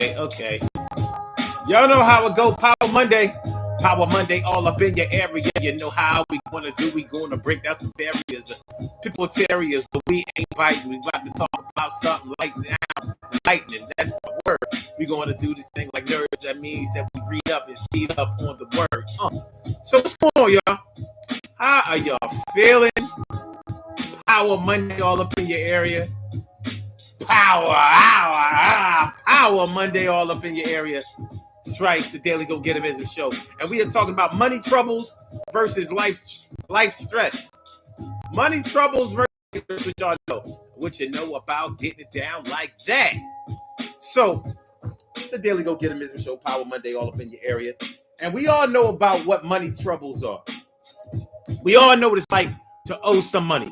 Okay. Y'all know how it go. Power Monday. Power Monday all up in your area. You know how we want to do. We going to break down some barriers. People terriers, but we ain't biting. We about to talk about something like now. Lightning. That's the word. We going to do this thing like nerds. That means that we read up and speed up on the word. So what's going on, y'all? How are y'all feeling? Power Monday all up in your area. Power Monday all up in your area. That's right, it's the Daily Go Get 'Em Business Show. And we are talking about money troubles versus life stress. Money troubles versus what y'all know. What you know about getting it down like that. So, it's the Daily Go Get 'Em Business Show, Power Monday all up in your area. And we all know about what money troubles are. We all know what it's like to owe some money.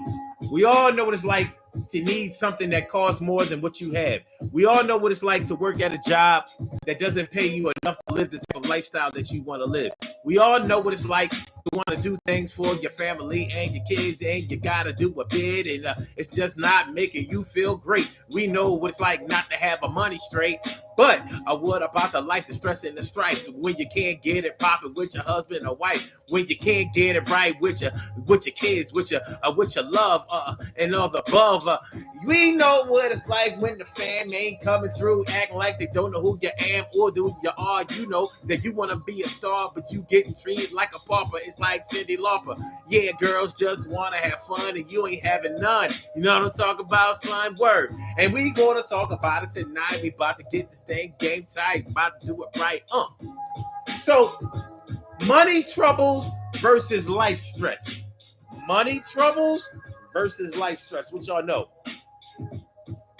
We all know what it's like to need something that costs more than what you have. We all know what it's like to work at a job that doesn't pay you enough to live the type of lifestyle that you want to live. We all know what it's like to want to do things for your family and your kids, and you got to do a bit, and it's just not making you feel great. We know what it's like not to have a money straight. But what about the life, the stress, and the strife? When you can't get it popping with your husband or wife, when you can't get it right with your kids, with your love, and all the above. We know what it's like when the fam ain't coming through, acting like they don't know who you am or who you are. You know that you want to be a star, but you getting treated like a pauper. It's like Cyndi Lauper. Yeah, girls just want to have fun, and you ain't having none. You know what I'm talking about, slime word. And we going to talk about it tonight. We about to get this thing game tight, about to do it right. So, money troubles versus life stress. Money troubles versus life stress. What y'all know?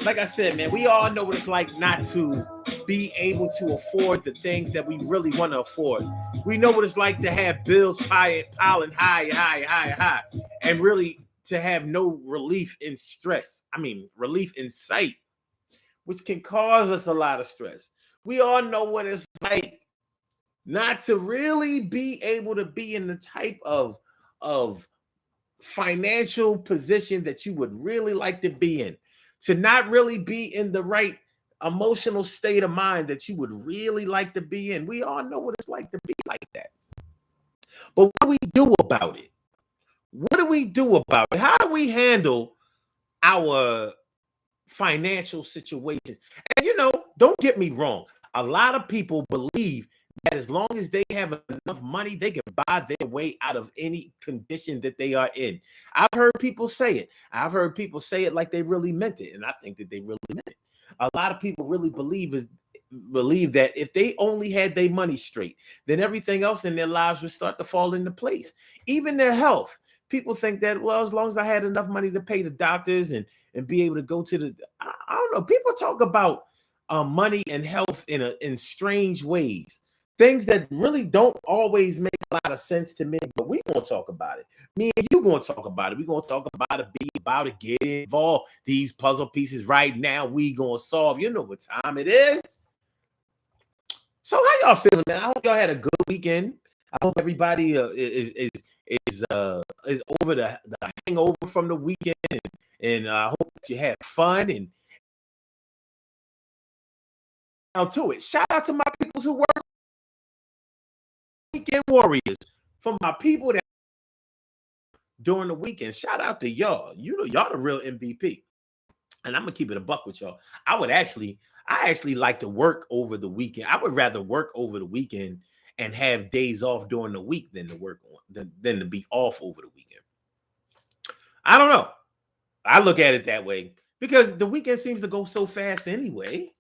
Like I said, man, we all know what it's like not to be able to afford the things that we really want to afford. We know what it's like to have bills piling high, and really to have no relief in stress. I mean, relief in sight, which can cause us a lot of stress. We all know what it's like not to really be able to be in the type of financial position that you would really like to be in, to not really be in the right emotional state of mind that you would really like to be in. We all know what it's like to be like that. But what do we do about it? What do we do about it? How do we handle our financial situations? And don't get me wrong. A lot of people believe that as long as they have enough money, they can buy their way out of any condition that they are in. I've heard people say it. I've heard people say it like they really meant it. And I think that they really meant it. A lot of people really believe that if they only had their money straight, then everything else in their lives would start to fall into place. Even their health. People think that, well, as long as I had enough money to pay the doctors and be able to go to the, I don't know. People talk about money and health in strange ways. Things that really don't always make a lot of sense to me, but we gonna talk about it. Me and you gonna talk about it. We gonna talk about it, be about it, get involved. These puzzle pieces right now, we gonna solve. You know what time it is. So how y'all feeling, man? I hope y'all had a good weekend. I hope everybody is over the hangover from the weekend, and I hope that you had fun and out to it. Shout out to my people who work. Weekend warriors, for my people that during the weekend. Shout out to y'all. Y'all the real MVP. And I'm gonna keep it a buck with y'all. I actually like to work over the weekend. I would rather work over the weekend and have days off during the week than to be off over the weekend. I don't know. I look at it that way because the weekend seems to go so fast anyway.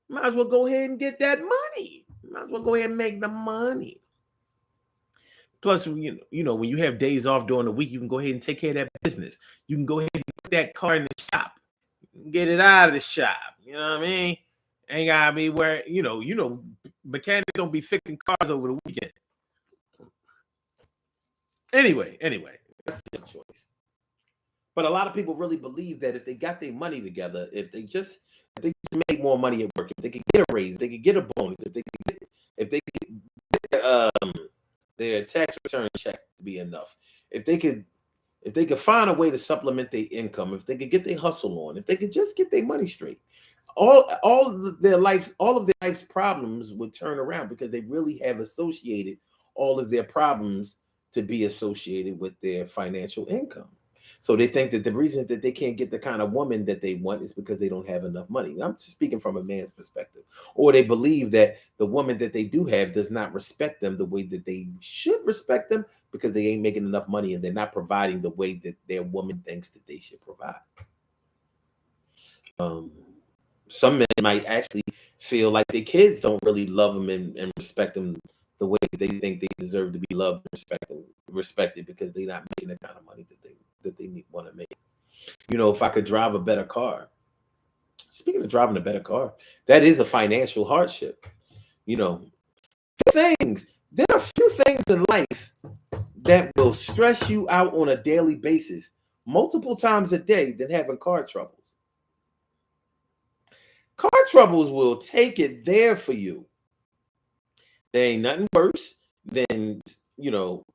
Might as well go ahead and get that money. Might as well go ahead and make the money. Plus, when you have days off during the week, you can go ahead and take care of that business. You can go ahead and put that car in the shop. Get it out of the shop. You know what I mean? Ain't gotta be where, mechanics don't be fixing cars over the weekend. Anyway, that's their choice. But a lot of people really believe that if they got their money together, if they just make more money at work, if they could get a raise, they could get a bonus, if they could get their tax return check to be enough, if they could find a way to supplement their income, if they could get their hustle on, if they could just get their money straight, all of their life's problems would turn around because they really have associated all of their problems to be associated with their financial income. So they think that the reason that they can't get the kind of woman that they want is because they don't have enough money. I'm speaking from a man's perspective. Or they believe that the woman that they do have does not respect them the way that they should respect them because they ain't making enough money and they're not providing the way that their woman thinks that they should provide. Um, some men might actually feel like their kids don't really love them and respect them the way that they think they deserve to be loved and respected because they're not making the kind of money that they want to make. You know, if I could drive a better car. Speaking of driving a better car, that is a financial hardship. You know, there are few things in life that will stress you out on a daily basis, multiple times a day, than having car troubles. Car troubles will take it there for you. There ain't nothing worse than,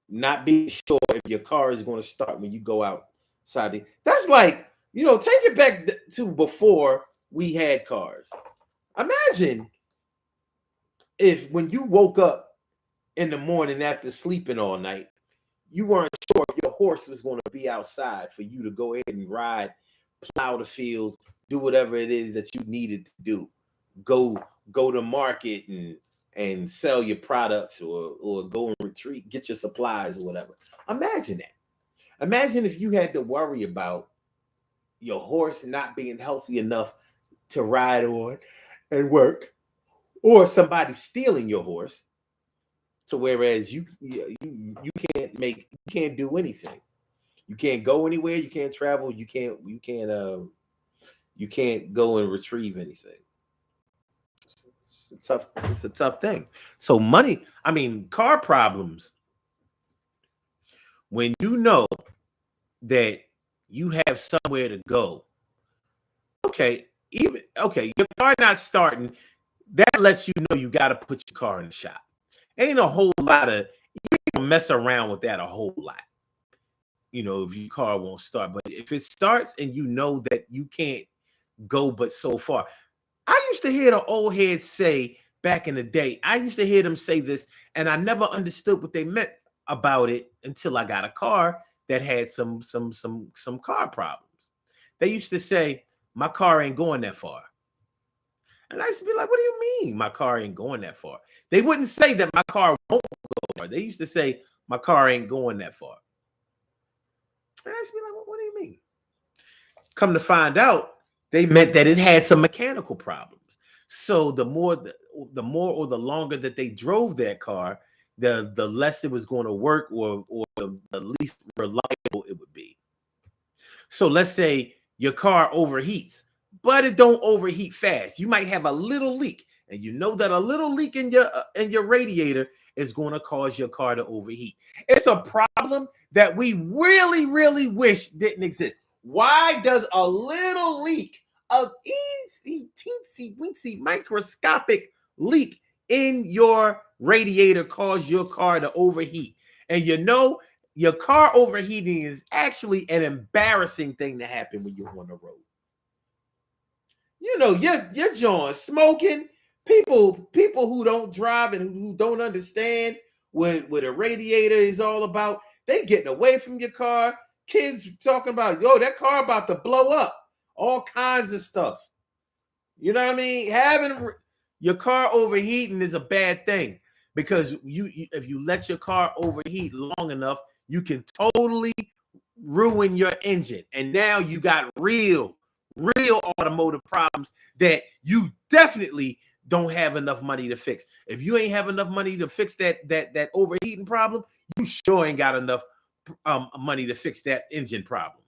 not being sure if your car is going to start when you go outside. That's like, take it back to before we had cars. Imagine if when you woke up in the morning after sleeping all night, you weren't sure if your horse was going to be outside for you to go ahead and ride, plow the fields, do whatever it is that you needed to do. Go to market and sell your products or go and retreat, get your supplies or whatever. Imagine that. Imagine if you had to worry about your horse not being healthy enough to ride on and work, or somebody stealing your horse, to whereas you can't do anything. You can't go anywhere. You can't travel. You can't go and retrieve anything. It's a tough thing. So car problems. When you know that you have somewhere to go, your car not starting, that lets you know you got to put your car in the shop. Ain't a whole lot of, you don't mess around with that a whole lot. If your car won't start, but if it starts and you know that you can't go but so far. I used to hear the old heads say back in the day, I used to hear them say this, and I never understood what they meant about it until I got a car that had some car problems. They used to say, my car ain't going that far. And I used to be like, what do you mean my car ain't going that far? They wouldn't say that my car won't go far. They used to say, my car ain't going that far. And I used to be like, what do you mean? Come to find out, they meant that it had some mechanical problems. So the more or the longer that they drove that car, the less it was going to work or the least reliable it would be. So let's say your car overheats, but it don't overheat fast. You might have a little leak, and you know that a little leak in your radiator is going to cause your car to overheat. It's a problem that we really, really wish didn't exist. Why does a little leak, a teensy weensy microscopic leak in your radiator cause your car to overheat? And your car overheating is actually an embarrassing thing to happen when you're on the road. You're John smoking. People who don't drive and who don't understand what a radiator is all about, they getting away from your car. Kids talking about, that car about to blow up. All kinds of stuff. You know what I mean? Having your car overheating is a bad thing because if you let your car overheat long enough, you can totally ruin your engine. And now you got real automotive problems that you definitely don't have enough money to fix. If you ain't have enough money to fix that overheating problem, you sure ain't got enough money to fix that engine problem.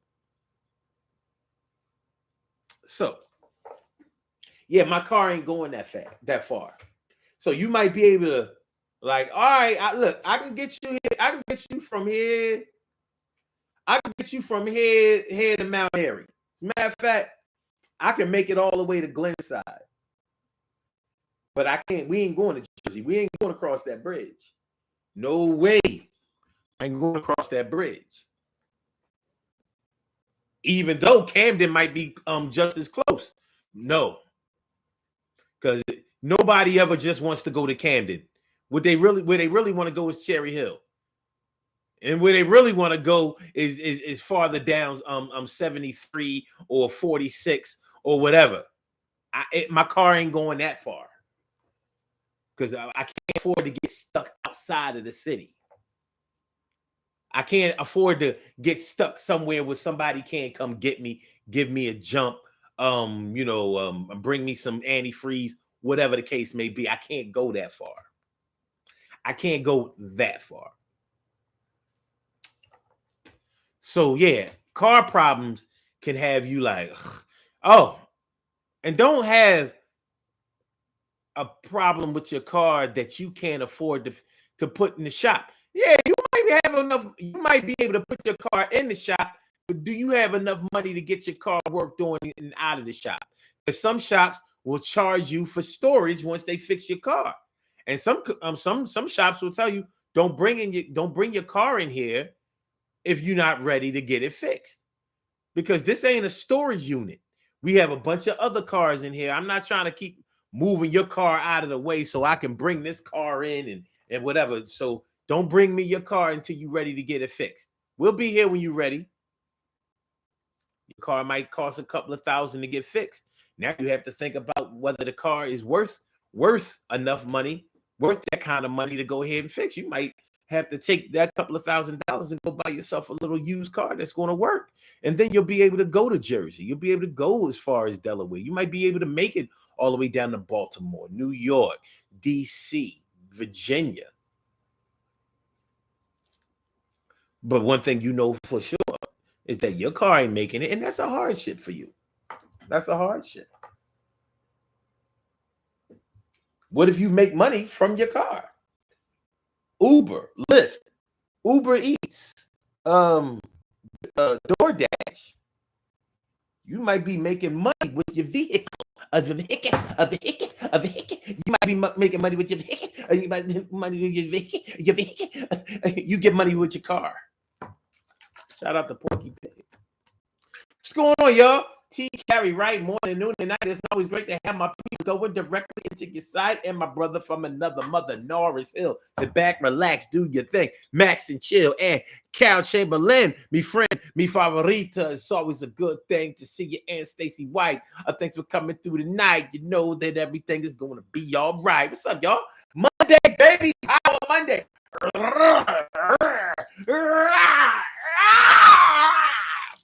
So, yeah, my car ain't going that far. So you might be able to, like, all right, I can get you here. I can get you from here. I can get you from here to Mount Airy. As a matter of fact, I can make it all the way to Glenside. But I can't. We ain't going to Jersey. We ain't going across that bridge. No way. I ain't going across that bridge. Even though Camden might be just as close. No. because nobody ever just wants to go to Camden. Where they really want to go is Cherry Hill. And where they really want to go is farther down 73 or 46 or whatever. My car ain't going that far because I can't afford to get stuck outside of the city. I can't afford to get stuck somewhere where somebody can't come get me, give me a jump, bring me some antifreeze, whatever the case may be. I can't go that far. I can't go that far. So yeah, car problems can have you like, oh, and don't have a problem with your car that you can't afford to put in the shop. Yeah, you might have enough. You might be able to put your car in the shop, but do you have enough money to get your car worked on and out of the shop? Because some shops will charge you for storage once they fix your car, and some shops will tell you don't bring your car in here if you're not ready to get it fixed, because this ain't a storage unit. We have a bunch of other cars in here. I'm not trying to keep moving your car out of the way so I can bring this car in and whatever. So don't bring me your car until you're ready to get it fixed. We'll be here when you're ready. Your car might cost a couple of $1,000 to get fixed. Now you have to think about whether the car is worth enough money, worth that kind of money to go ahead and fix. You might have to take that couple of $1,000 and go buy yourself a little used car that's going to work. And then you'll be able to go to Jersey. You'll be able to go as far as Delaware. You might be able to make it all the way down to Baltimore, New York, DC, Virginia. But one thing you know for sure is that your car ain't making it, and that's a hardship for you. That's a hardship. What if you make money from your car? Uber, Lyft, Uber Eats, DoorDash. You might be making money with your vehicle. A vehicle. You might be making money with your vehicle. You might make money with your vehicle. You get money with your car. Shout out to Porky Pig. What's going on, y'all? T Carry, right? Morning, noon, and night. It's always great to have my people going directly into your site, and my brother from another mother, Norris Hill. Sit back, relax, do your thing. Max and Chill, and Carol Chamberlain, me friend, me favorita. It's always a good thing to see you, and Stacy White. Thanks for coming through tonight. You know that everything is going to be all right. What's up, y'all? Monday, baby, Power Monday.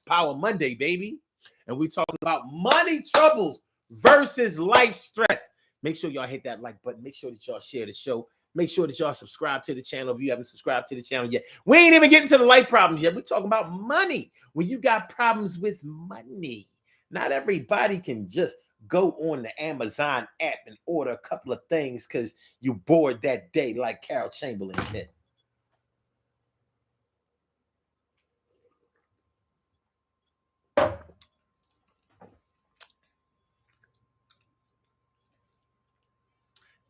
Power Monday, baby. And we talking about money troubles versus life stress. Make sure y'all hit that like button. Make sure that y'all share the show. Make sure that y'all subscribe to the channel if you haven't subscribed to the channel yet. We ain't even getting to the life problems yet. We're talking about money. When you got problems with money, not everybody can just go on the Amazon app and order a couple of things because you bored that day like Carol Chamberlain did.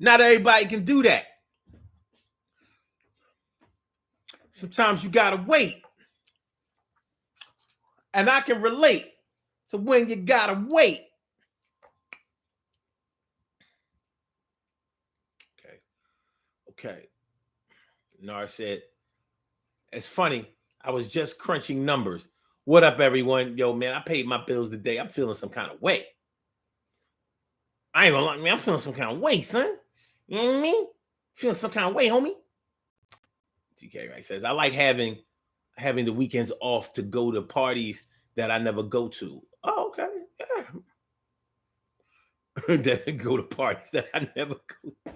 Not everybody can do that. Sometimes you gotta wait. And I can relate to when you gotta wait. Okay. Nar said, it's funny. I was just crunching numbers. What up, everyone? Yo, man, I paid my bills today. I'm feeling some kind of way. I ain't gonna lie, man. I'm feeling some kind of way, son. You know what I mean? Feeling some kind of way, homie. TK right says, I like having the weekends off to go to parties that I never go to. Oh, okay. Yeah. That go to parties that I never go to.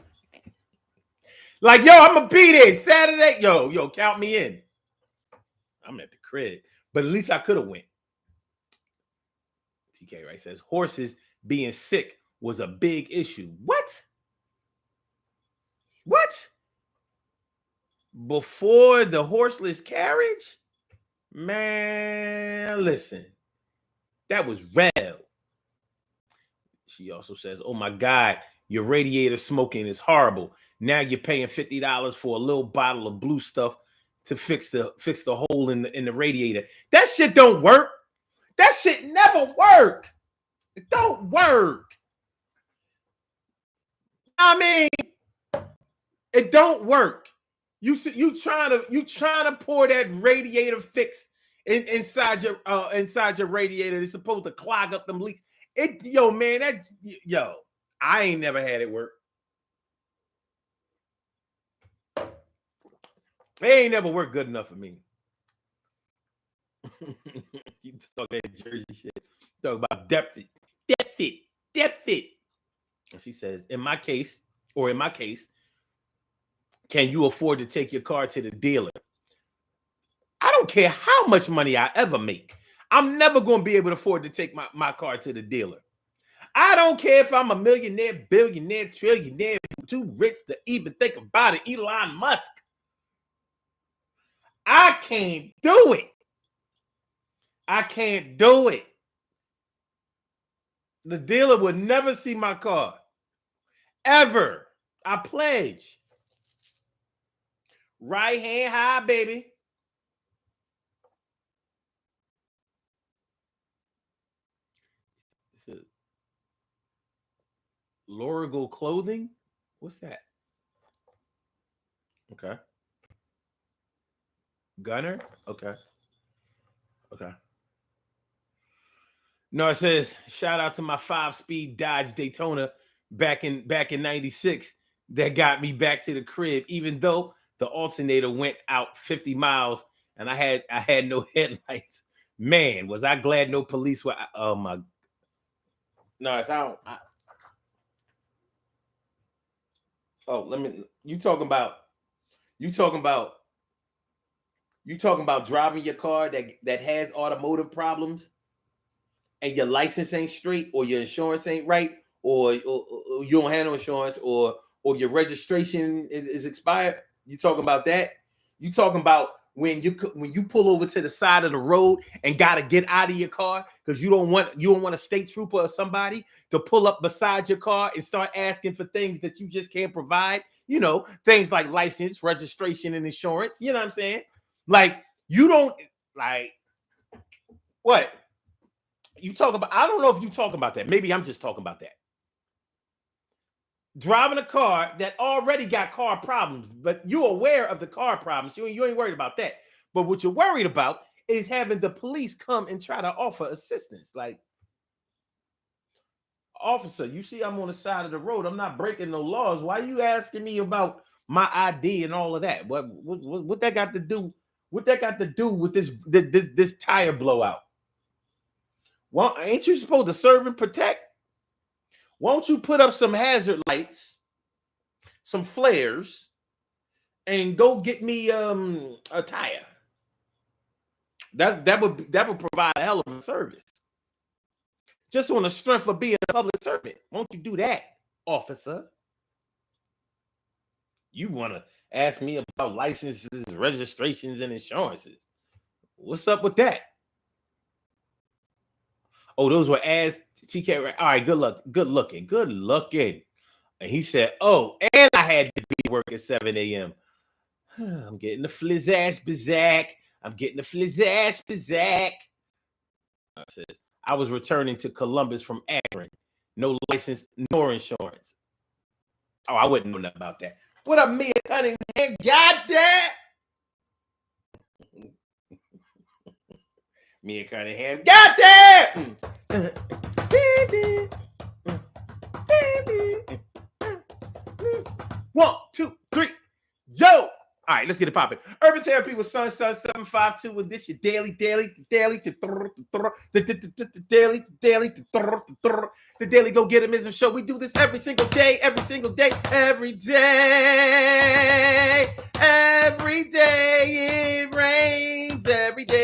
Like, yo, I'm gonna be there Saturday. Yo, count me in. I'm at the crib. But at least I could have went. TK right says, horses being sick was a big issue. What? Before the horseless carriage? Man, listen. That was real. She also says, oh my God, your radiator smoking is horrible. Now you're paying $50 for a little bottle of blue stuff to fix the hole in the radiator. That shit don't work. That shit never work. It don't work. I mean, it don't work. You trying to pour that radiator fix inside your radiator. It's supposed to clog up them leaks. I ain't never had it work. It ain't never worked good enough for me. You talk that Jersey shit. Talk about depth fit. And she says, in my case, can you afford to take your car to the dealer? I don't care how much money I ever make. I'm never going to be able to afford to take my car to the dealer. I don't care if I'm a millionaire, billionaire, trillionaire, too rich to even think about it. Elon Musk. I can't do it. The dealer would never see my car. Ever. I pledge. Right hand high, baby. Lorigal clothing? What's that? Okay. Gunner? Okay. No, it says, shout out to my 5-speed Dodge Daytona back in 96 that got me back to the crib, even though the alternator went out 50 miles and I had no headlights. Man, was I glad no police were. Oh my. No, it's out. You talking about driving your car that has automotive problems and your license ain't straight, or your insurance ain't right, or you don't have no insurance, or your registration is expired. You talking about that? You talking about when you pull over to the side of the road and gotta get out of your car because you don't want a state trooper or somebody to pull up beside your car and start asking for things that you just can't provide. You know, things like license, registration, and insurance. You know what I'm saying? Like, you don't like what you talk about. I don't know if you talking about that. Maybe I'm just talking about that. Driving a car that already got car problems, but you're aware of the car problems. You ain't worried about that. But what you're worried about is having the police come and try to offer assistance. Like, officer, you see I'm on the side of the road. I'm not breaking no laws. Why are you asking me about my ID and all of that? What that got to do? What that got to do with this tire blowout? Well, ain't you supposed to serve and protect? Why don't you put up some hazard lights, some flares, and go get me a tire? That would provide a hell of a service. Just on the strength of being a public servant. Won't you do that, officer? You want to ask me about licenses, registrations, and insurances. What's up with that? Oh, those were ads, TK. Right? All right, good looking. And he said, oh, and I had to be work at 7 a.m. I'm getting the flizzash bizak. Says, I was returning to Columbus from Akron. No license, nor insurance. Oh, I wouldn't know nothing about that. What up, Mia Cunningham? Got that? Mia Cunningham. Got that? 1, 2, 3. Yo! All right, let's get it popping. Urban Therapy with Sun 752, and this your daily, the daily go getimism show. We do this every single day. Every day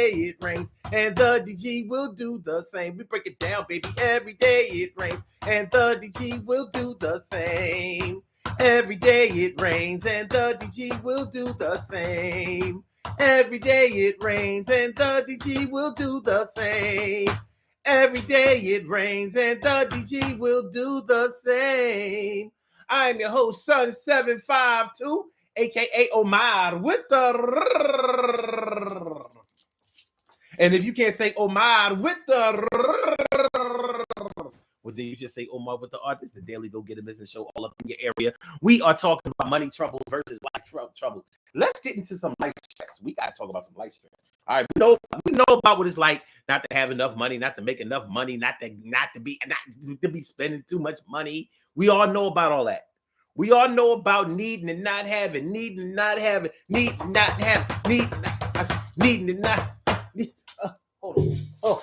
it rains. And the DG will do the same. We break it down, baby. Every day it rains, and the DG will do the same. Every day it rains, and the DG will do the same. Every day it rains, and the DG will do the same. Every day it rains, and the DG will do the same. I'm your host, Sun 752, aka Omar, with the. And if you can't say Omar with the, Or did you just say Omar with the artist? The Daily Go Get a Business Show all up in your area. We are talking about money troubles versus life troubles. Let's get into some life stress. We got to talk about some life stress. All right, we know about what it's like not to have enough money, not to make enough money, not to be spending too much money. We all know about all that. We all know about needing and not having, needing and not having, needing and not having, needing and not. Hold on.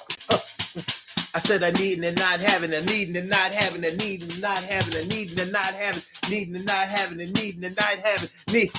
I said I needing and not having, a needing and not having, a needing and not having, a needing and not having, needing and not having, a needing and not having, need.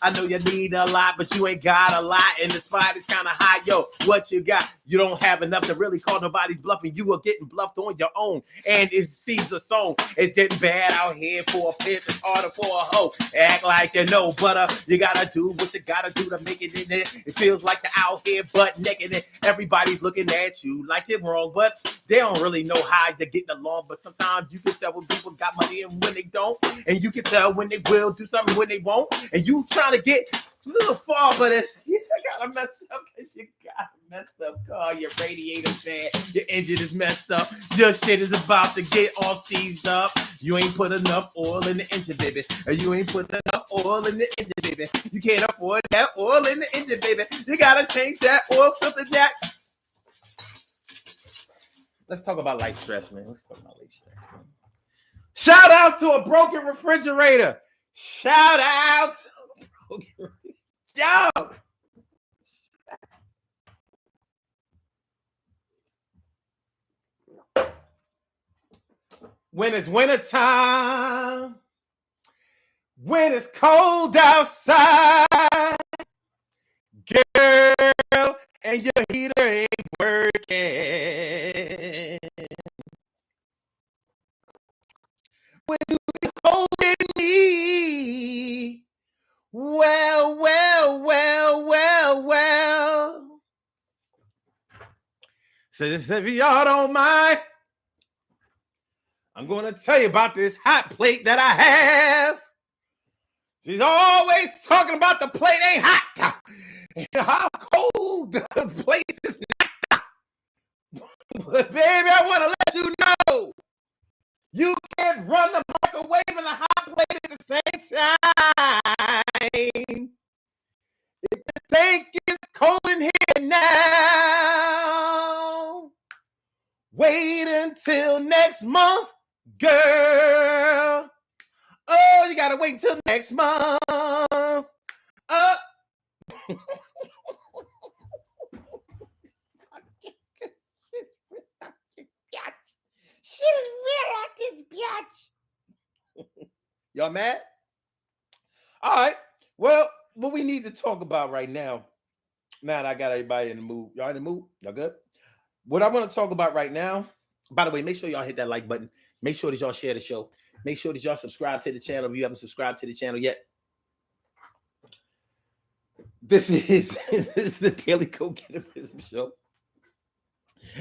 I know you need a lot, but you ain't got a lot, and the spot is kind of high. Yo, what you got? You don't have enough to really call nobody's bluffing. You are getting bluffed on your own, and it seems a song. It's getting bad out here for a pimp. It's harder for a hoe. Act like you know, but you gotta do what you gotta do to make it in there. It feels like you're out here butt naked, and everybody's looking at you like you're wrong, but they don't really know how you're getting along. But sometimes you can tell when people got money and when they don't, and you can tell when they will do something when they won't, and you trying to get a little far, but it's you got a messed up because you got a messed up car, your radiator's bad, your engine is messed up, your shit is about to get all seized up. You ain't put enough oil in the engine, baby. You ain't put enough oil in the engine, baby. You can't afford that oil in the engine, baby. You gotta change that oil filter, Jack. Let's talk about life stress, man. Let's talk about life stress, man. Shout out to a broken refrigerator. Shout out to a broken refrigerator. Yo. When it's winter time, when it's cold outside, girl, and your heater ain't working. When you be holding me, well. So if y'all don't mind, I'm going to tell you about this hot plate that I have. She's always talking about the plate ain't hot. And how cold the place is not. But baby, I want to let you know, you can't run the microwave and the hot plate at the same time. If you think it's cold in here now, wait until next month, girl. Oh, you gotta wait until next month. Shit is real like this, bitch. Y'all mad? All right. Well, what we need to talk about right now, now that I got everybody in the mood. Y'all in the mood? Y'all good? What I want to talk about right now, by the way, make sure y'all hit that like button. Make sure that y'all share the show. Make sure that y'all subscribe to the channel if you haven't subscribed to the channel yet. This is the Daily Go Get a Business Show.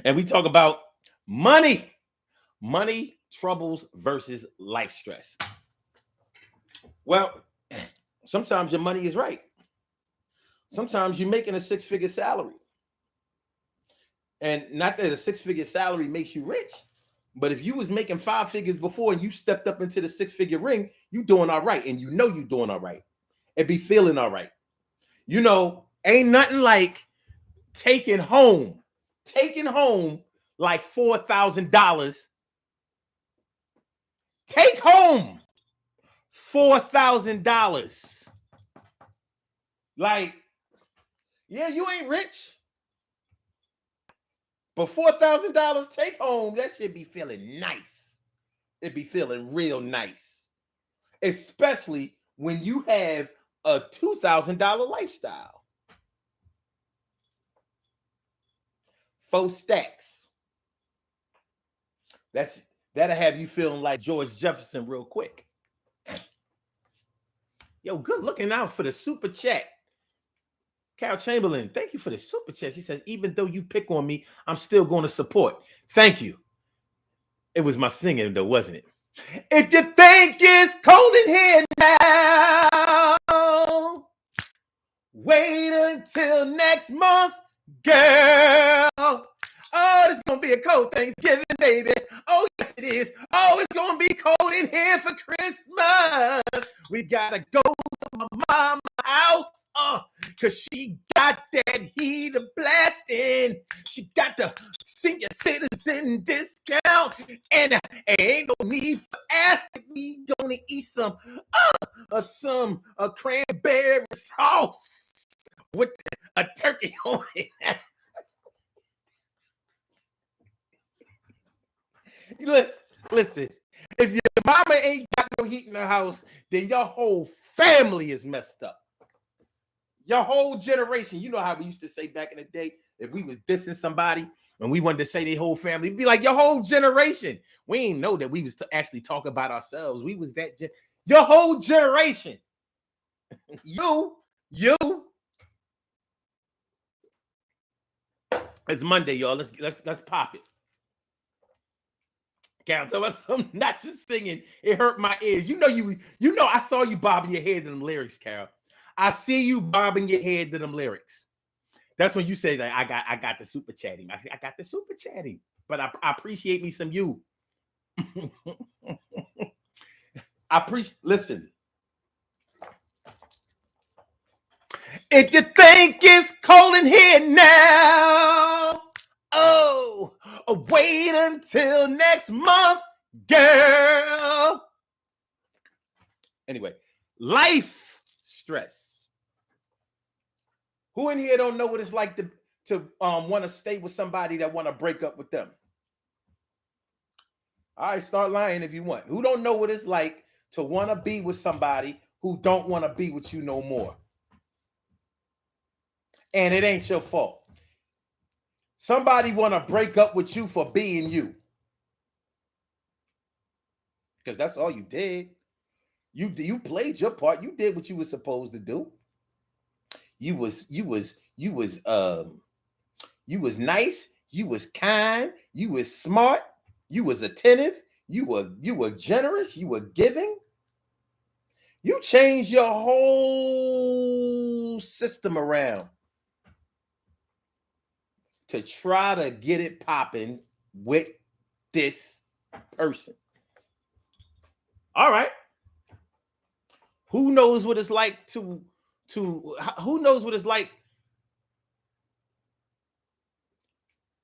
And we talk about money troubles versus life stress. Well, sometimes your money is right. Sometimes you're making a six-figure salary. And not that a six-figure salary makes you rich, but if you was making 5 figures before and you stepped up into the 6-figure ring, you doing all right. And you know you doing all right. And be feeling all right. You know, ain't nothing like taking home like $4,000. Take home $4,000. Like, yeah, you ain't rich, but $4,000 take home, that should be feeling nice. It'd be feeling real nice, especially when you have a $2,000 lifestyle. 4 stacks. That'll have you feeling like George Jefferson real quick. Yo, good looking out for the super chat. Carol Chamberlain, thank you for the super chat. She says, even though you pick on me, I'm still going to support. Thank you. It was my singing though, wasn't it? If you think it's cold in here now, wait until next month, girl. Oh, it's gonna be a cold Thanksgiving, baby. Oh, yes, it is. Oh, it's gonna be cold in here for Christmas. We gotta go to my mama's house, cause she got that heater blasting. She got the senior citizen discount, and ain't no need for asking. We gonna eat some cranberry sauce with a turkey on it. Listen, if your mama ain't got no heat in the house, then your whole family is messed up. Your whole generation. You know how we used to say back in the day, if we was dissing somebody and we wanted to say their whole family, it'd be like your whole generation. We ain't know that we was actually talking about ourselves. We was that your whole generation. You. It's Monday, y'all. Let's pop it. I'm not just singing. It hurt my ears. You know, I saw you bobbing your head to them lyrics, Carol. I see you bobbing your head to them lyrics. That's when you say that I got the super chatting. I got the super chatting, but I appreciate me some you. Listen. If you think it's cold in here now, wait until next month, girl. Anyway, life stress. Who in here don't know what it's like to want to stay with somebody that want to break up with them? All right, start lying if you want. Who don't know what it's like to want to be with somebody who don't want to be with you no more? And it ain't your fault. Somebody want to break up with you for being you. Because that's all you did. You played your part. You did what you were supposed to do. You was nice. You was kind. You was smart. You was attentive. You were generous. You were giving. You changed your whole system around to try to get it popping with this person. All right. Who knows what it's like to who knows what it's like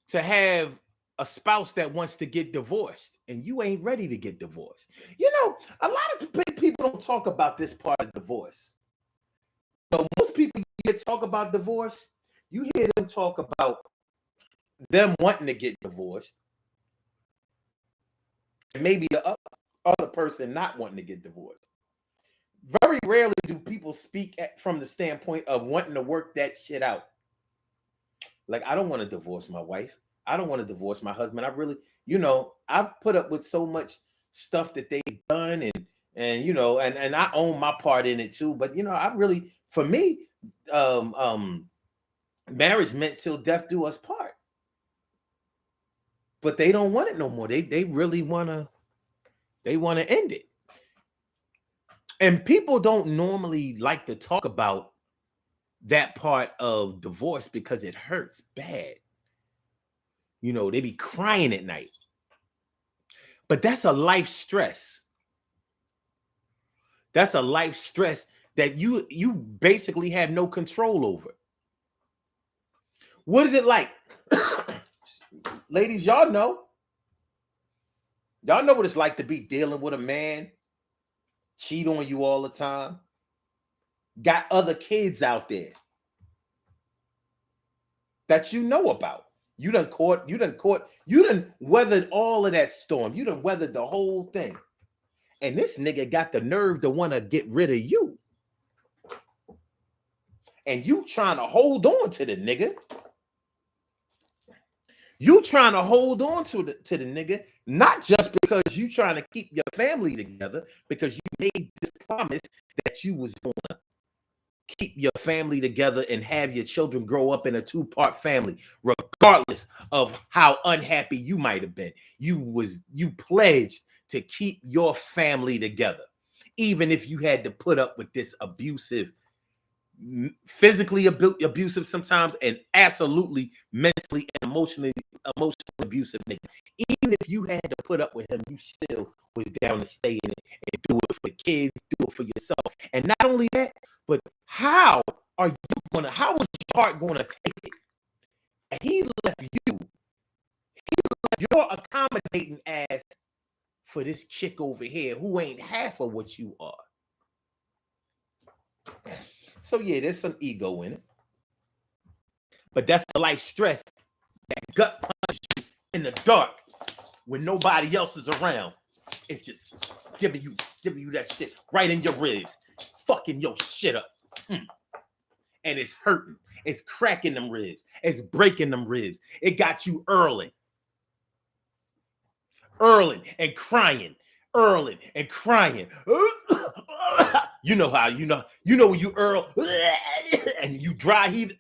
to have a spouse that wants to get divorced and you ain't ready to get divorced? You know, a lot of people don't talk about this part of divorce. So most people you talk about divorce, you hear them talk about them wanting to get divorced, and maybe the other person not wanting to get divorced. Very rarely do people speak from the standpoint of wanting to work that shit out. Like, I don't want to divorce my wife. I don't want to divorce my husband. I really, I've put up with so much stuff that they've done, and I own my part in it too. But I really, for me, marriage meant till death do us part. But they don't want it no more. They really wanna end it. And people don't normally like to talk about that part of divorce because it hurts bad. They be crying at night. But that's a life stress. That's a life stress that you basically have no control over. What is it like? Ladies, y'all know. Y'all know what it's like to be dealing with a man, cheat on you all the time, got other kids out there that you know about. You done weathered all of that storm. You done weathered the whole thing. And this nigga got the nerve to want to get rid of you. And you trying to hold on to the nigga. You trying to hold on to the nigga, not just because you trying to keep your family together, because you made this promise that you was going to keep your family together and have your children grow up in a two-part family, regardless of how unhappy you might have been. You pledged to keep your family together, even if you had to put up with this abusive, physically abusive sometimes, and absolutely mentally and emotionally emotionally abusive nigga. Even if you had to put up with him, you still was down to stay in it and do it for the kids, do it for yourself. And not only that, but how is your heart gonna take it? And he left your accommodating ass for this chick over here who ain't half of what you are. So yeah, there's some ego in it. But that's the life stress, that gut punch you in the dark when nobody else is around. It's just giving you that shit right in your ribs, fucking your shit up. And it's hurting. It's cracking them ribs. It's breaking them ribs. It got you earling and crying. You know how you know when you earl and you dry heave.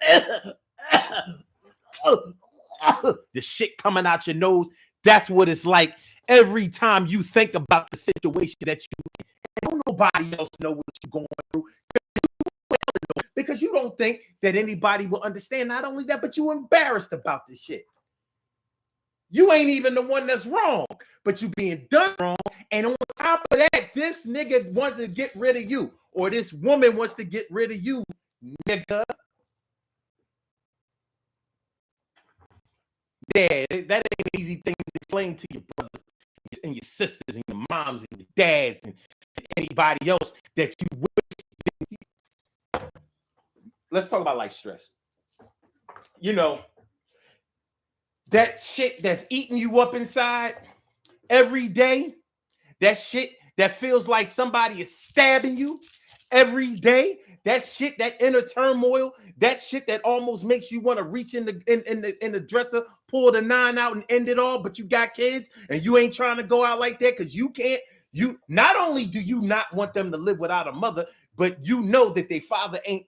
The shit coming out your nose. That's what it's like every time you think about the situation that you in. Don't nobody else know what you're going through because you don't think that anybody will understand. Not only that, but you're embarrassed about this shit. You ain't even the one that's wrong, but you being done wrong. And on top of that, this nigga wants to get rid of you, or this woman wants to get rid of you, nigga. Yeah, that ain't an easy thing to explain to your brothers and your sisters and your moms and your dads and anybody else that you wish. Let's talk about life stress. You know, that shit that's eating you up inside every day, that shit that feels like somebody is stabbing you every day, that shit, that inner turmoil, that shit that almost makes you want to reach in the dresser, pull the 9 out and end it all, but you got kids and you ain't trying to go out like that because you can't. You not only do you not want them to live without a mother, but you know that their father ain't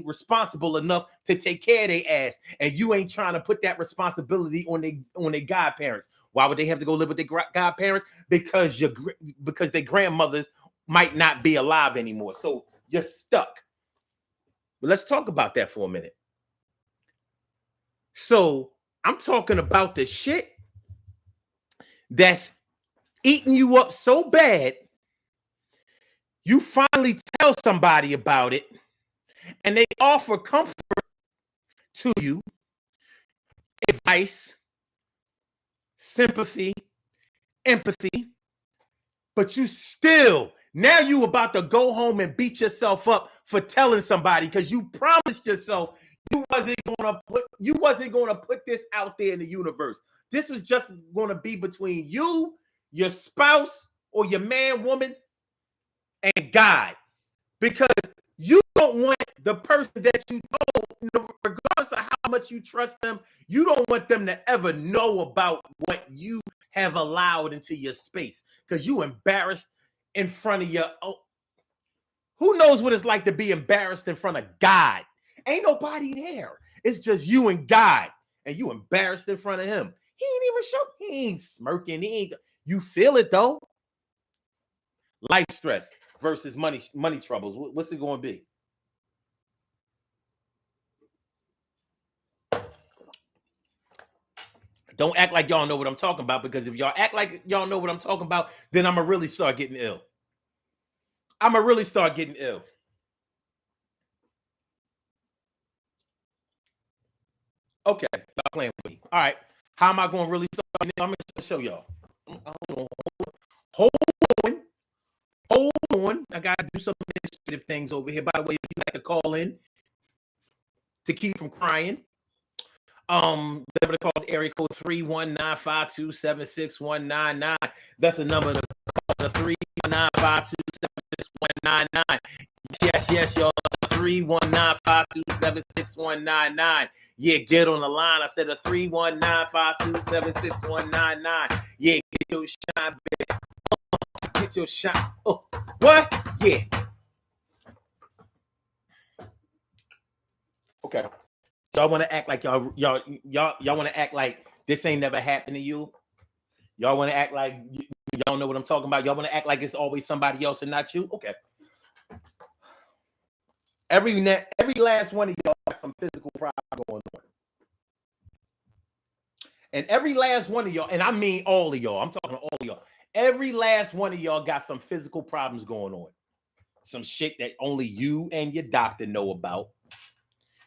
responsible enough to take care of their ass, and you ain't trying to put that responsibility on their godparents. Why would they have to go live with their godparents? Because their grandmothers might not be alive anymore, so you're stuck. But let's talk about that for a minute. So I'm talking about the shit that's eating you up so bad, you finally tell somebody about it, and they offer comfort to you, advice, sympathy, empathy, but you still, now you about to go home and beat yourself up for telling somebody because you promised yourself you wasn't gonna put this out there in the universe. This was just gonna be between you, your spouse, or your man, woman, and God, because you don't want the person that you know, regardless of how much you trust them, you don't want them to ever know about what you have allowed into your space because you embarrassed in front of your own. Who knows what it's like to be embarrassed in front of God? Ain't nobody there. It's just you and God, and you embarrassed in front of him. He ain't even show. He ain't smirking. You feel it though. Life stress versus money troubles. What's it going to be? Don't act like y'all know what I'm talking about, because if y'all act like y'all know what I'm talking about, then I'm going to really start getting ill. Okay, y'all playing with me. All right. How am I going to really start? I'm going to show y'all. Hold on. I got to do some administrative things over here. By the way, if you like to call in to keep from crying, whatever the call is, area code 319-527-6199. That's the number to call, the 319-527-6199. Yes, y'all. 319-527-6199. Yeah, get on the line. I said a 319-527-6199. Yeah, get your shine, baby. Get your shine. Oh, what? Yeah. Okay. Y'all want to act like y'all want to act like this ain't never happened to you. Y'all want to act like y'all know what I'm talking about. Y'all want to act like it's always somebody else and not you. Okay. Every last one of y'all has some physical problem going on. And every last one of y'all, and I mean all of y'all, I'm talking to all of y'all, every last one of y'all got some physical problems going on. Some shit that only you and your doctor know about.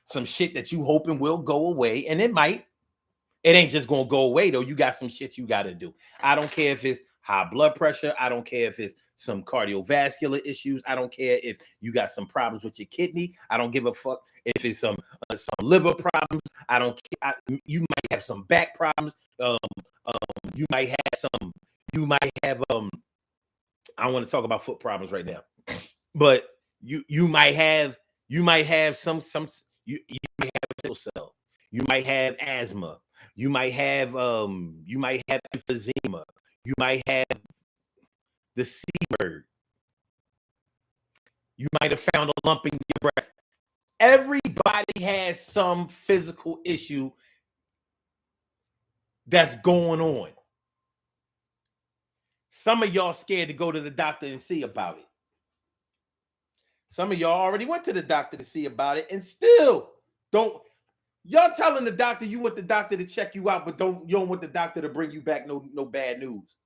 Some shit that you hoping will go away, and it might. It ain't just gonna go away though. You got some shit you got to do. I don't care if it's high blood pressure. I don't care if it's some cardiovascular issues. I don't care if you got some problems with your kidney. I don't give a fuck if it's some liver problems. I don't care. You might have some back problems. You might have some. You might have. I don't want to talk about foot problems right now, but you might have some you might have sickle cell. You might have asthma. You might have emphysema. You might have the C word. You might have found a lump in your breast. Everybody has some physical issue that's going on. Some of y'all scared to go to the doctor and see about it. Some of y'all already went to the doctor to see about it and still don't. Y'all telling the doctor you want the doctor to check you out, but you don't want the doctor to bring you back no bad news.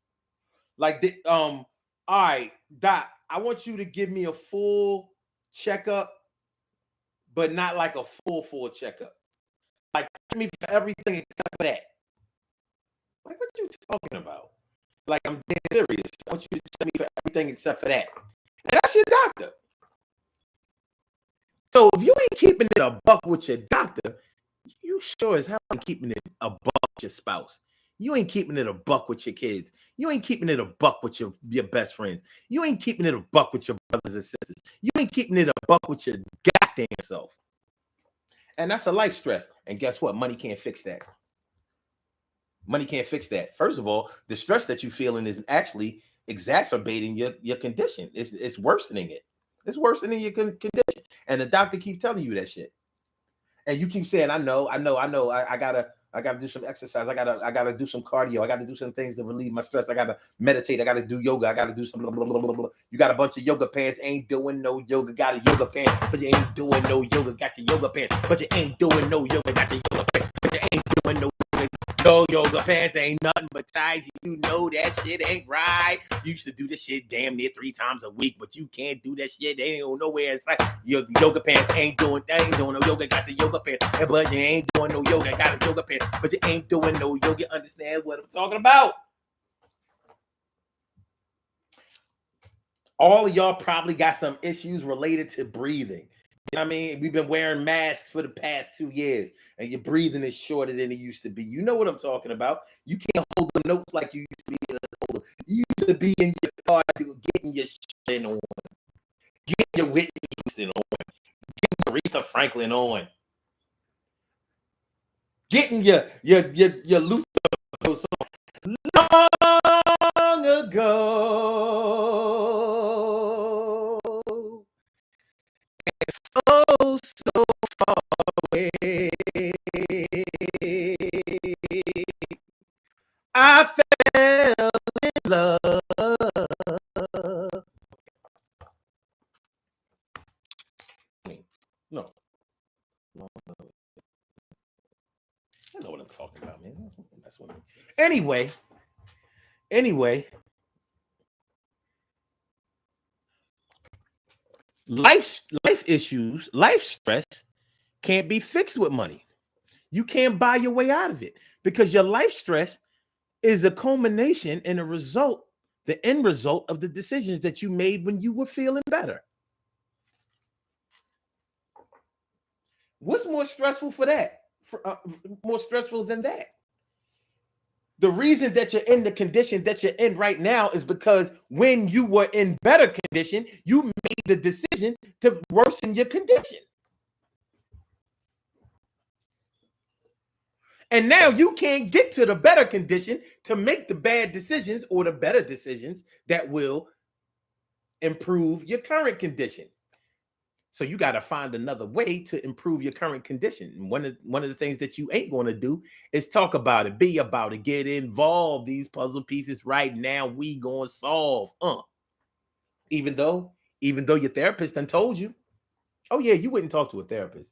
Like, all right, doc, I want you to give me a full checkup, but not like a full checkup. Like, check me for everything except for that. Like, what you talking about? Like, I'm being serious. I want you to check me for everything except for that. And that's your doctor. So if you ain't keeping it a buck with your doctor, you sure as hell ain't keeping it a buck with your spouse. You ain't keeping it a buck with your kids. You ain't keeping it a buck with your best friends. You ain't keeping it a buck with your brothers and sisters. You ain't keeping it a buck with your goddamn self. And that's a life stress. And guess what? Money can't fix that. Money can't fix that. First of all, the stress that you're feeling is actually exacerbating your condition. It's worsening it. It's worsening your condition. And the doctor keeps telling you that shit. And you keep saying, I know. I gotta do some exercise. I gotta do some cardio. I gotta do some things to relieve my stress. I gotta meditate. I gotta do yoga. I gotta do some blah, blah, blah, blah, blah. You got a bunch of yoga pants, ain't doing no yoga. Got a yoga pants, but you ain't doing no yoga. Got your yoga pants, but you ain't doing no yoga. Got your yoga pants, but you ain't doing no yoga. No yoga pants ain't nothing but ties. You know that shit ain't right. You used to do this shit damn near 3 times a week, but you can't do that shit. They ain't going nowhere inside. Your yoga pants ain't doing no yoga. Got the yoga pants, but you ain't doing no yoga. Got a yoga pants, but you ain't doing no yoga. Understand what I'm talking about? All of y'all probably got some issues related to breathing. You know what I mean? We've been wearing masks for the past 2 years, and your breathing is shorter than it used to be. You know what I'm talking about. You can't hold the notes like you used to be able to hold them. You used to be in your car getting your shit on, getting your Whitney Houston on, getting your Aretha Franklin on, getting your Luther song. Long ago, it's so far away. I fell in love. No. I know what I'm talking about, man. That's what Anyway, life issues, life stress can't be fixed with money. You can't buy your way out of it because your life stress is a culmination and a result, the end result of the decisions that you made when you were feeling better. What's more stressful for that? More stressful than that? The reason that you're in the condition that you're in right now is because when you were in better condition, you made the decision to worsen your condition. And now you can't get to the better condition to make the bad decisions or the better decisions that will improve your current condition. So you got to find another way to improve your current condition. And one of the things that you ain't going to do is talk about it, be about it, get involved. These puzzle pieces right now we going to solve. Even though your therapist done told you, oh yeah, you wouldn't talk to a therapist.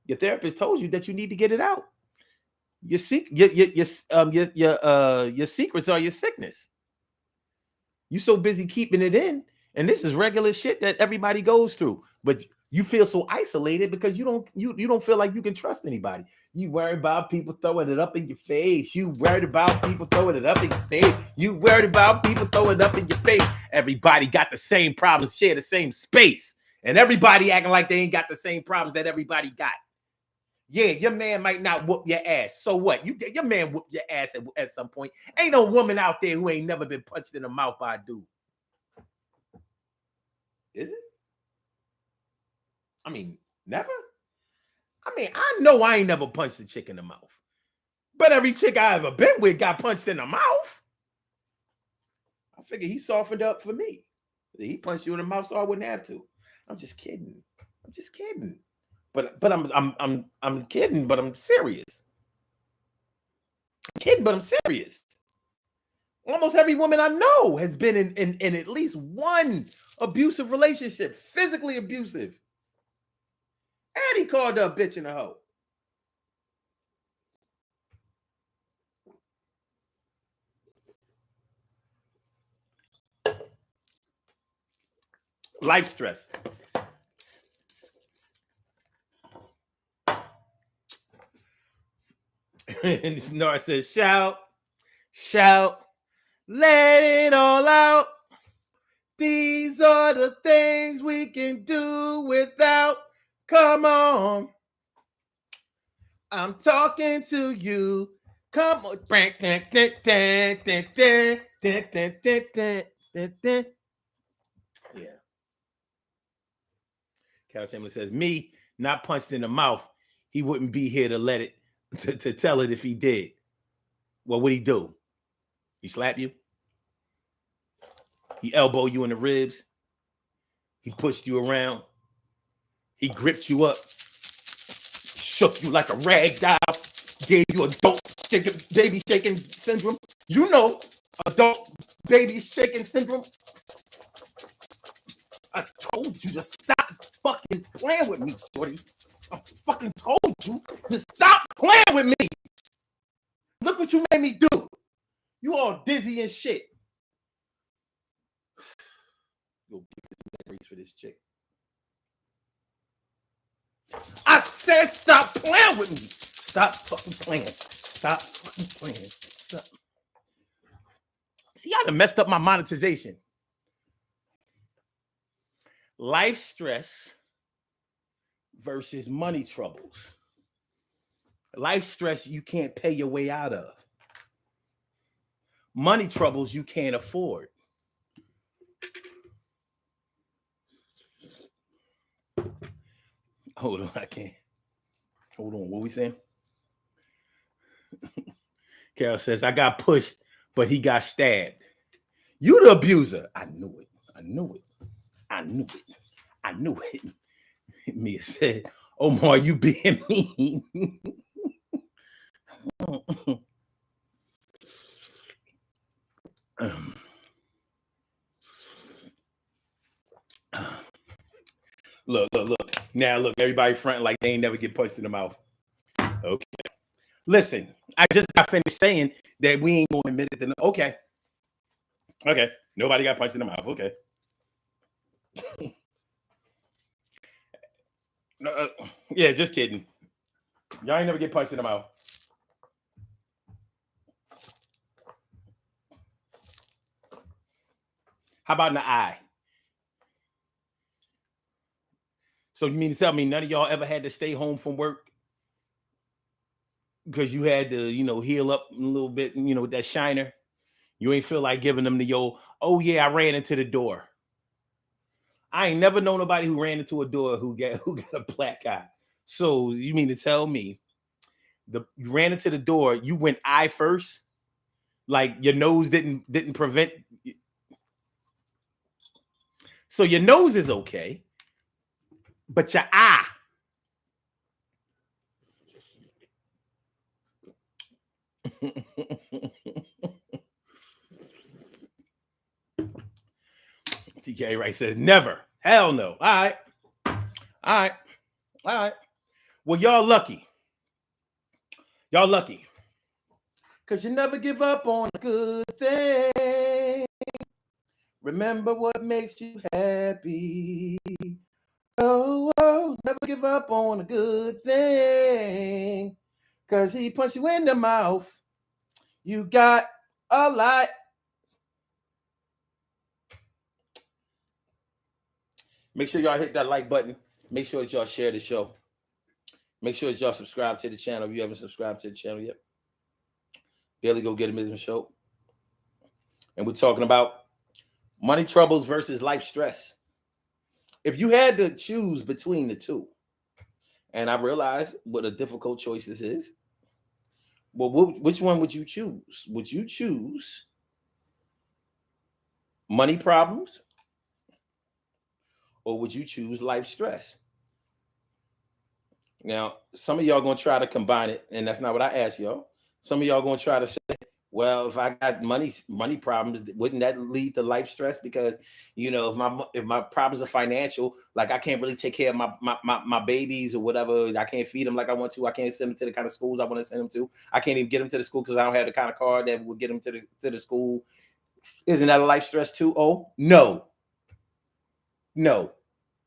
Your therapist told you that you need to get it out. Your secrets are your sickness. You so busy keeping it in, and this is regular shit that everybody goes through. But you feel so isolated because you don't feel like you can trust anybody. You worry about people throwing it up in your face. You worried about people throwing it up in your face. You worried about people throwing it up in your face. Everybody got the same problems, share the same space, and everybody acting like they ain't got the same problems that everybody got. Yeah, your man might not whoop your ass. So what? Your man whoop your ass at some point. Ain't no woman out there who ain't never been punched in the mouth by a dude. Is it? I mean, never? I mean, I know I ain't never punched a chick in the mouth. But every chick I ever been with got punched in the mouth. I figure he softened up for me. He punched you in the mouth so I wouldn't have to. I'm just kidding. But I'm kidding, but I'm serious. I'm kidding, but I'm serious. Almost every woman I know has been in at least one abusive relationship, physically abusive. And he called her a bitch and a hoe. Life stress. And Nora says, shout, let it all out. These are the things we can do without. Come on. I'm talking to you. Come on. Yeah. Carol Chamberlain says, me not punched in the mouth. He wouldn't be here to let it, to tell it if he did. Well, what'd he do? He slap you? He elbowed you in the ribs? He pushed you around? He gripped you up? Shook you like a rag doll? Gave you adult baby shaking syndrome? You know, adult baby shaking syndrome. I told you to stop fucking playing with me, shorty. I fucking told you to stop playing with me. Look what you made me do. You all dizzy and shit. Go get this memories for this chick. I said stop playing with me. Stop fucking playing. Stop fucking playing. Stop. See, I done messed up my monetization. Life stress versus money troubles. Life stress you can't pay your way out of. Money troubles you can't afford. Hold on, I can't. Hold on, what we saying? Carol says, I got pushed, but he got stabbed. You the abuser. I knew it. Mia said, Omar, you being mean. Look. Now look, everybody fronting like they ain't never get punched in the mouth. Okay. Listen, I just got finished saying that we ain't gonna admit it. Okay. Nobody got punched in the mouth. Okay. Yeah, just kidding. Y'all ain't never get punched in the mouth. How about in the eye? So you mean to tell me none of y'all ever had to stay home from work because you had to, heal up a little bit, with that shiner? You ain't feel like giving them the oh yeah, I ran into the door. I ain't never known nobody who ran into a door who got a black eye. So you mean to tell me you ran into the door, you went eye first? Like your nose didn't prevent. So your nose is okay, but your eye. TK Wright says never. Hell no. All right. Well, y'all lucky. 'cause you never give up on a good thing. Remember what makes you happy. Oh, oh, never give up on a good thing. 'Cause he punched you in the mouth. You got a lot. Make sure y'all hit that like button. Make sure that y'all share the show. Make sure that y'all subscribe to the channel if you haven't subscribed to the channel yet. Daily Go Get 'Em Business Show. And we're talking about money troubles versus life stress. If you had to choose between the two, and I realize what a difficult choice this is, well, which one would you choose? Would you choose money problems, or would you choose life stress? Now, some of y'all going to try to combine it, and that's not what I asked y'all. Some of y'all going to try to say, well, if I got money problems, wouldn't that lead to life stress? Because, you know, if my problems are financial, like I can't really take care of my babies or whatever. I can't feed them like I want to. I can't send them to the kind of schools I want to send them to. I can't even get them to the school because I don't have the kind of car that would get them to the school. Isn't that a life stress too? Oh, no,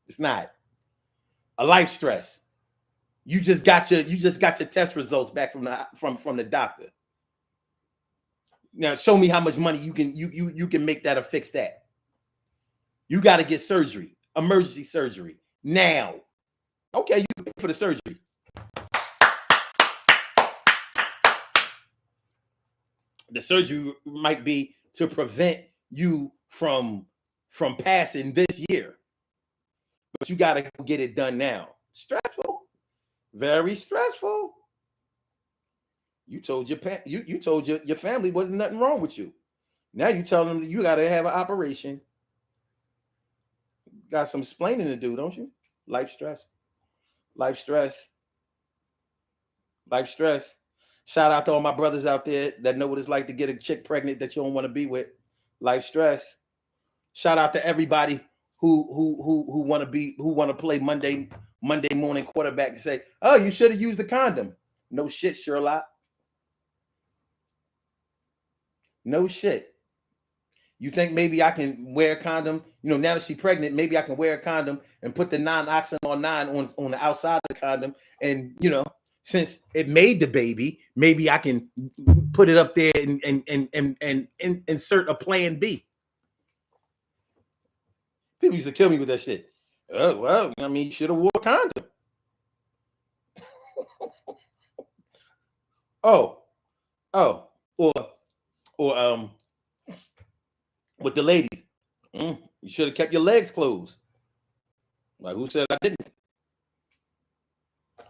it's not a life stress. You just got your test results back from the doctor. Now show me how much money you can make that or fix that. You got to get surgery, emergency surgery now. Okay, you can pay for the surgery. The surgery might be to prevent you from passing this year, but you got to get it done now. Stressful. Very stressful. You told your family wasn't nothing wrong with you. Now you tell them you got to have an operation. Got some explaining to do, don't you? Life stress. Life stress. Life stress. Shout out to all my brothers out there that know what it's like to get a chick pregnant that you don't want to be with. Life stress. Shout out to everybody who want to play Monday morning quarterback and say, oh, you should have used the condom. No shit, Sherlock. No shit. You think maybe I can wear a condom? You know, now that she's pregnant, maybe I can wear a condom and put the non-oxygen 9 on the outside of the condom. And, you know, since it made the baby, maybe I can put it up there and insert a plan B. People used to kill me with that shit. Oh, well, I mean, you should have wore a condom. Or with the ladies, you should have kept your legs closed. Like, who said I didn't?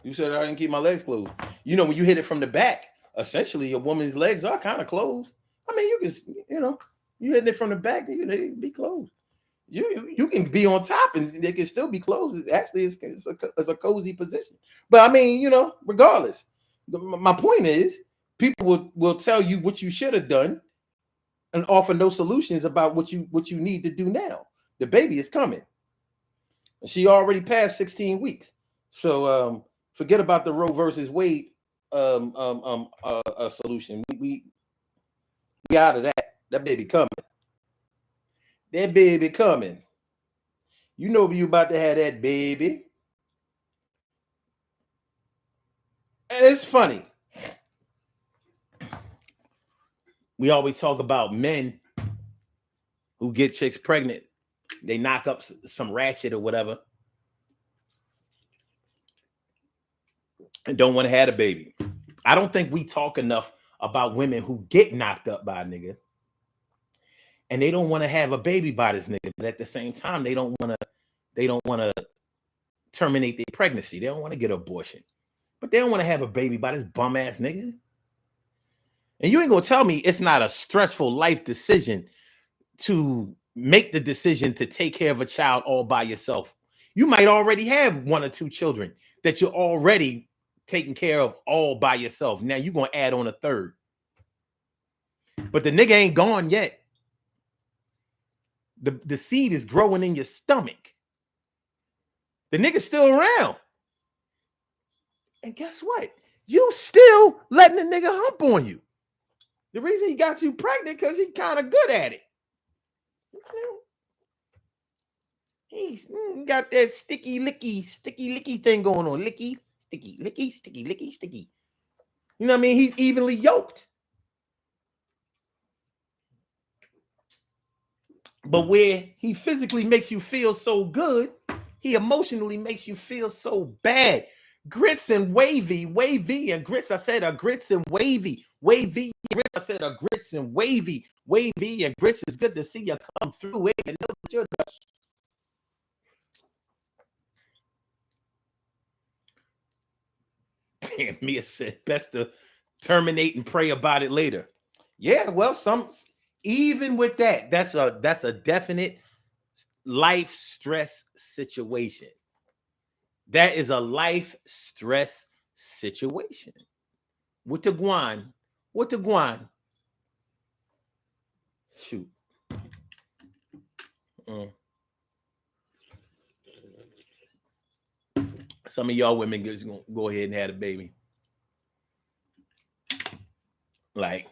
You said I didn't keep my legs closed. You know, when you hit it from the back, essentially a woman's legs are kind of closed. I mean, you can, you know, you hitting it from the back, they can be closed. You can be on top and they can still be closed. Actually, it's a cozy position. But I mean, you know, regardless, my point is, people will tell you what you should have done and offer no solutions about what you need to do now. The baby is coming. She already passed 16 weeks. So forget about the Roe versus Wade solution. We out of that. That baby coming. That baby coming. You know you about to have that baby. And it's funny. We always talk about men who get chicks pregnant. They knock up some ratchet or whatever and don't want to have a baby. I don't think we talk enough about women who get knocked up by a nigga and they don't want to have a baby by this nigga, but at the same time they don't want to terminate their pregnancy. They don't want to get an abortion, but they don't want to have a baby by this bum ass nigga. And you ain't gonna tell me it's not a stressful life decision to make the decision to take care of a child all by yourself. You might already have 1 or 2 children that you're already taking care of all by yourself. Now you're gonna add on a 3rd. But the nigga ain't gone yet. The seed is growing in your stomach. The nigga's still around. And guess what? You still letting the nigga hump on you. The reason he got you pregnant because he kind of good at it. He's got that sticky licky thing going on. Licky, sticky. You know what I mean? He's evenly yoked. But where he physically makes you feel so good, he emotionally makes you feel so bad. Grits and wavy and grits. I said are grits and wavy and grits. I said are grits and wavy and grits. It's good to see you come through it. You know that you're Damn, Mia said best to terminate and pray about it later. Yeah, well, even with that, that's a definite life stress situation. That is a life stress situation. What the guan? Shoot. Some of y'all women just gonna go ahead and have a baby. Like,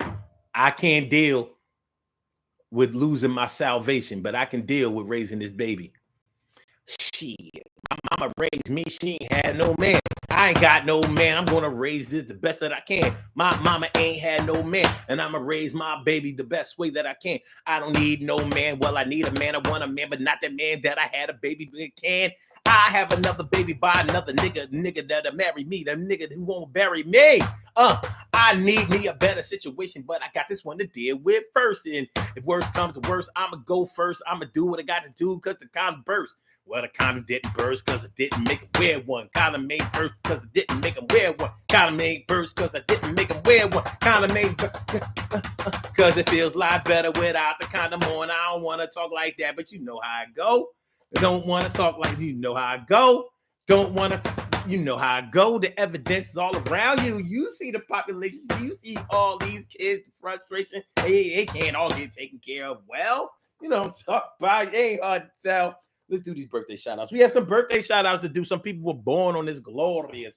I can't deal with losing my salvation, but I can deal with raising this baby. Shit, my mama raised me. She ain't had no man. I ain't got no man. I'm gonna raise this the best that I can. My mama ain't had no man, and I'ma raise my baby the best way that I can. I don't need no man. Well, I need a man. I want a man, but not the man that I had a baby with. Can I have another baby by another nigga that'll marry me? The nigga who won't bury me. I need me a better situation, but I got this one to deal with first. And if worst comes to worst, I'ma go first. I'ma do what I got to do because the condom burst. Well, the condom didn't burst because it didn't make him wear one. Condom made burst because it didn't make him wear one. Condom made burst because I didn't make him wear one. Condom made because it feels a lot better without the condom on. I don't want to talk like that, but you know how I go. Don't want to talk like you know how I go. Don't want to. You know how I go. The evidence is all around you. You see the population. You see all these kids, the frustration. They can't all get taken care of. Well, you know what I'm talking about. It ain't hard to tell. Let's do these birthday shout outs. We have some birthday shout outs to do. Some people were born on this glorious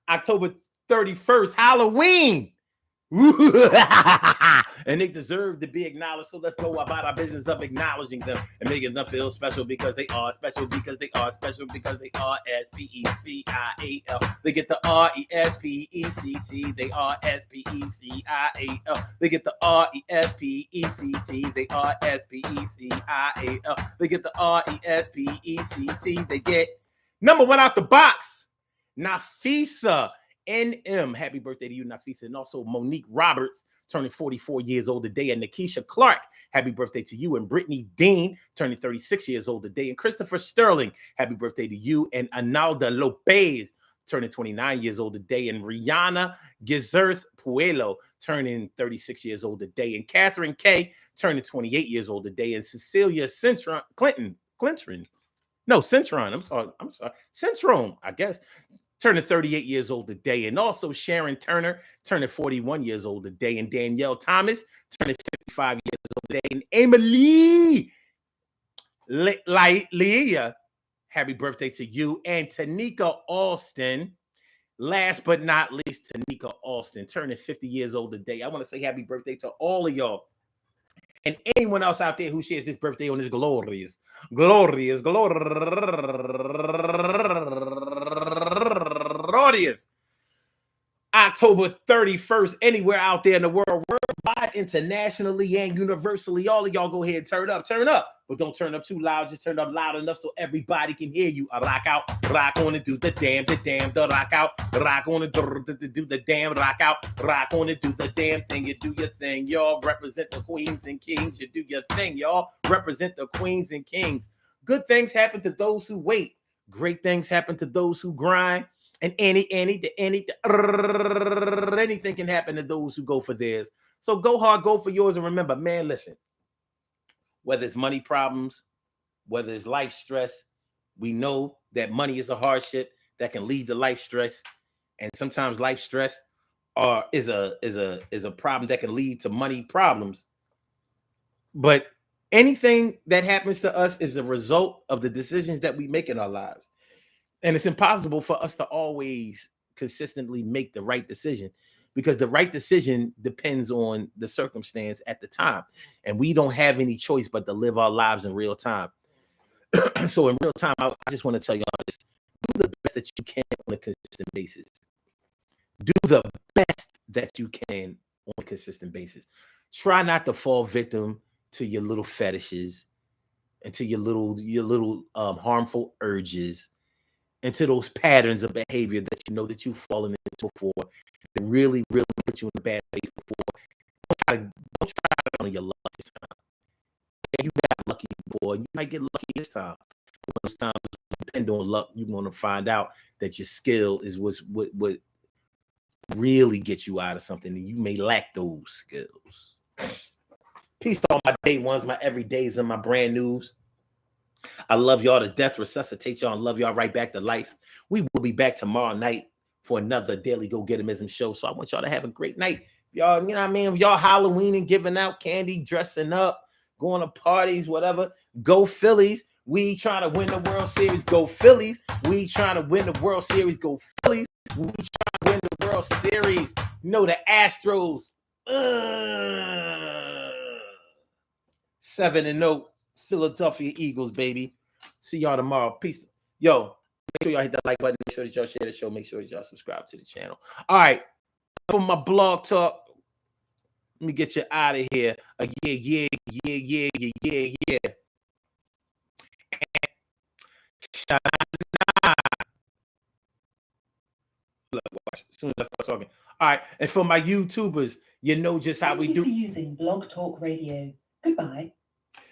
October 31st, Halloween. And they deserve to be acknowledged. So let's go about our business of acknowledging them and making them feel special because they are special because they are special because they are SPECIAL. They get the RESPECT. They are SPECIAL. They get the RESPECT. They are SPECIAL. They get the RESPECT. They get number one out the box, Nafisa NM. Happy birthday to you, Nafisa. And also Monique Roberts, turning 44 years old today. And Nikisha Clark, happy birthday to you. And Brittany Dean, turning 36 years old today. And Christopher Sterling, happy birthday to you. And Analda Lopez, turning 29 years old today. And Rihanna Gizerth Puello, turning 36 years old today. And Catherine K, turning 28 years old today. And Cecilia Centron, I guess, turning 38 years old today. And also Sharon Turner, turning 41 years old today. And Danielle Thomas, turning 55 years old today. And Emily Leah, happy birthday to you. And Tanika Alston, last but not least, Tanika Alston, turning 50 years old today. I want to say happy birthday to all of y'all. And anyone else out there who shares this birthday on this glorious October 31st, anywhere out there in the world, worldwide, internationally, and universally. All of y'all go ahead and turn up. But don't turn up too loud. Just turn up loud enough so everybody can hear you. Rock out, rock on and do the damn, the rock out. Rock on and do the damn, rock out. Rock on and do the damn thing. You do your thing, y'all. Represent the queens and kings. You do your thing, y'all. Represent the queens and kings. Good things happen to those who wait. Great things happen to those who grind. And anything can happen to those who go for theirs. So go hard, go for yours. And remember, man, listen, whether it's money problems, whether it's life stress, we know that money is a hardship that can lead to life stress. And sometimes life stress is a problem that can lead to money problems. But anything that happens to us is a result of the decisions that we make in our lives. And it's impossible for us to always consistently make the right decision, because the right decision depends on the circumstance at the time. And we don't have any choice but to live our lives in real time. So in real time, I just want to tell y'all this: do the best that you can on a consistent basis. Do the best that you can on a consistent basis. Try not to fall victim to your little fetishes and to your little harmful urges, and to those patterns of behavior that you know that you've fallen into before, that really, really put you in a bad place before. Don't try on your luck this time. You got lucky before, you might get lucky this time. Those times depend on luck. You're going to find out that your skill is what really gets you out of something, and you may lack those skills. Peace to all my day ones, my everydays, and my brand news. I love y'all to death, resuscitate y'all, and love y'all right back to life. We will be back tomorrow night for another Daily Go Getimism show. So I want y'all to have a great night. Y'all, you know what I mean? Y'all Halloween and giving out candy, dressing up, going to parties, whatever. Go Phillies. We trying to win the World Series. Go Phillies. We trying to win the World Series. Go Phillies. We trying to win the World Series. You know, the Astros. 7-0. Philadelphia Eagles, baby. See y'all tomorrow. Peace. Yo, make sure y'all hit that like button. Make sure that y'all share the show. Make sure that y'all subscribe to the channel. All right. For my blog talk, let me get you out of here. Yeah. Look, watch. As soon as I start talking. All right. And for my YouTubers, you know just how we do. Using Blog Talk Radio. Goodbye.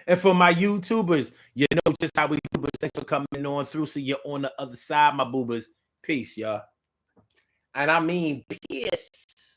And for my YouTubers, you know just how we do. But thanks for coming on through. So you're on the other side, my boobers. Peace, y'all. And I mean, peace.